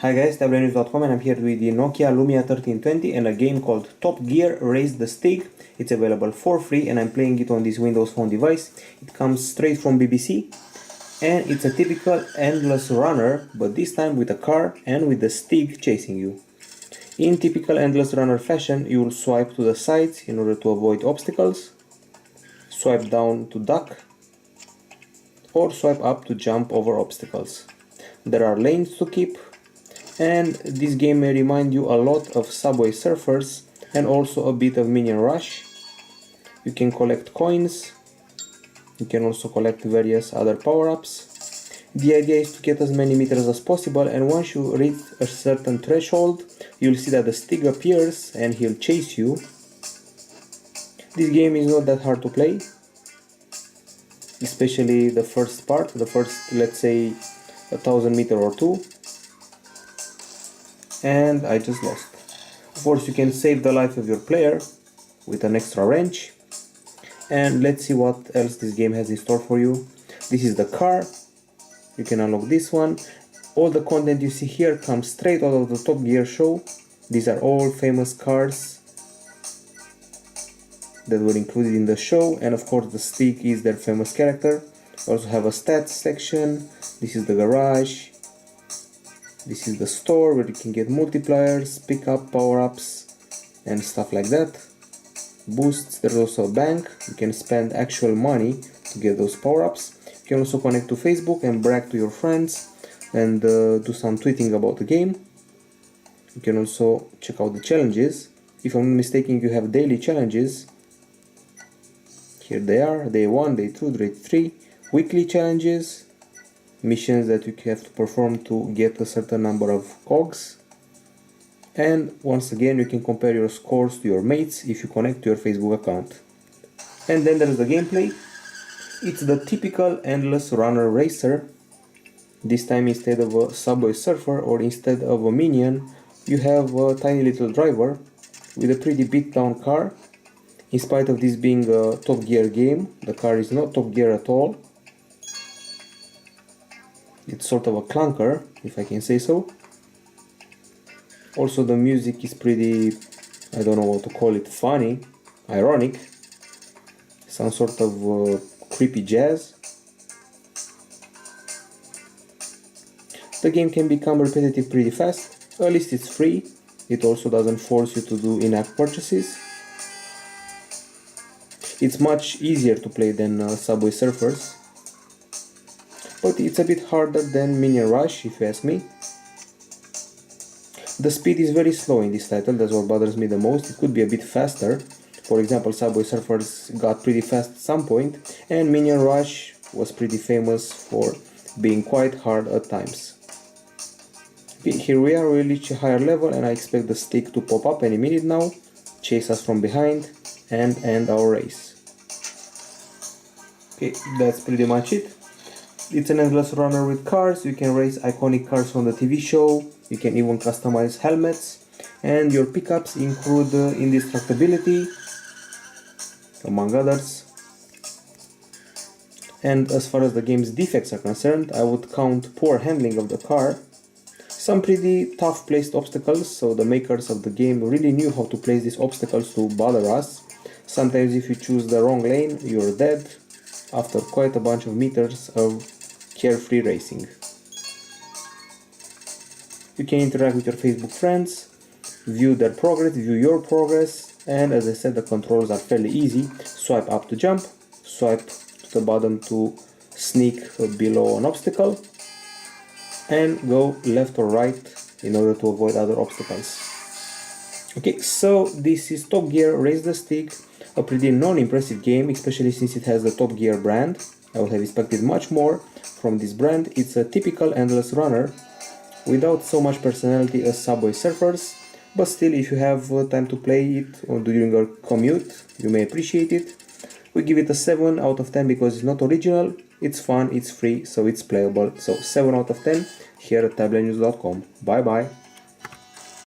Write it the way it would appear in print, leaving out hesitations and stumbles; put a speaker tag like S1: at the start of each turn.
S1: Hi guys, Tablet-News.com, and I'm here with the Nokia Lumia 1320 and a game called Gear Race the Stig. It's available for free and I'm playing it on this Windows Phone device. It comes straight from BBC and it's a typical endless runner, but this time with a car and with the Stig chasing you. In typical endless runner fashion, you will swipe to the sides in order to avoid obstacles, swipe down to duck, or swipe up to jump over obstacles. There are lanes to keep, and this game may remind you a lot of Subway Surfers and also a bit of Minion Rush. You can collect coins, you can also collect various other power-ups. The idea is to get as many meters as possible, and once you reach a certain threshold, you'll see that the Stig appears and he'll chase you. This game is not that hard to play, especially the first part, the first, let's say, 1,000 meter or two. And I just lost. Of course, you can save the life of your player with an extra wrench. And let's see what else this game has in store for you. This is the car. You can unlock this one. All the content you see here comes straight out of the Top Gear show. These are all famous cars that were included in the show, and of course the Stig is their famous character. You also have a stats section. This is the garage. This is the store where you can get multipliers, pick up power-ups and stuff like that. Boosts, there's also a bank. You can spend actual money to get those power-ups. You can also connect to Facebook and brag to your friends and do some tweeting about the game. You can also check out the challenges. If I'm not mistaken, you have daily challenges. Here they are, day 1, day 2, day 3. Weekly challenges. Missions that you have to perform to get a certain number of cogs, and once again you can compare your scores to your mates if you connect to your Facebook account. And then there's the gameplay. It's the typical endless runner racer. This time, instead of a Subway Surfer or instead of a Minion, you have a tiny little driver with a pretty beat down car. In spite of this being a Top Gear game, the car is not Top Gear at all. It's sort of a clunker, if I can say so. Also, the music is pretty, I don't know what to call it, funny, ironic. Some sort of creepy jazz. The game can become repetitive pretty fast. At least it's free. It also doesn't force you to do in-app purchases. It's much easier to play than Subway Surfers, but it's a bit harder than Minion Rush, if you ask me. The speed is very slow in this title, that's what bothers me the most. It could be a bit faster. For example, Subway Surfers got pretty fast at some point, and Minion Rush was pretty famous for being quite hard at times. Here we are, we reach a higher level, and I expect the Stig to pop up any minute now, chase us from behind, and end our race. Okay, that's pretty much it. It's an endless runner with cars. You can race iconic cars from the TV show. You can even customize helmets. And your pickups include indestructibility, among others. And as far as the game's defects are concerned, I would count poor handling of the car, some pretty tough placed obstacles, so the makers of the game really knew how to place these obstacles to bother us. Sometimes if you choose the wrong lane, you're dead after quite a bunch of meters of carefree racing. You can interact with your Facebook friends, view their progress, view your progress, and as I said, the controls are fairly easy. Swipe up to jump, swipe to the bottom to sneak below an obstacle, and go left or right in order to avoid other obstacles. Okay, so this is Top Gear Race the Stig, a pretty non-impressive game, especially since it has the Top Gear brand. I would have expected much more from this brand. It's a typical endless runner without so much personality as Subway Surfers, but still, if you have time to play it or during your commute, you may appreciate it. We give it a 7 out of 10 because it's not original, it's fun, it's free, so it's playable. So 7 out of 10 here at Tablet-News.com. Bye bye.